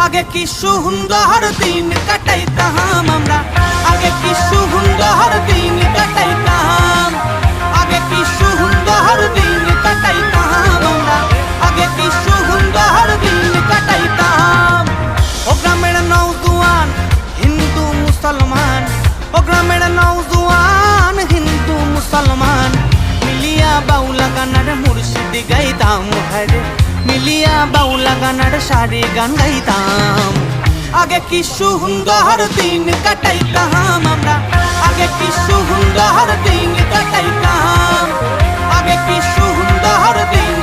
আগে কি সুন্দর দিন কাটাইতাম আমরা, আগে কি সুন্দর দিন কাটাইতাম, আগে কি সুন্দর দিন কাটাইতাম আমরা, আগে কি সুন্দর দিন কাটাইতাম। ও গ্রামের নওজোয়ান হিন্দু মুসলমান, ও গ্রামের নওজোয়ান হিন্দু মুসলমান, মিলিয়া বাউলা গানার মুর্শিদ গাইতাম হরে, মিলিয়া বাউলা গানার সারি গান গাইতাম। আগে কি সুন্দর দিন কাটাইতাম আমরা, আগে কি সুন্দর দিন কাটাইতাম, আগে কি সুন্দর দিন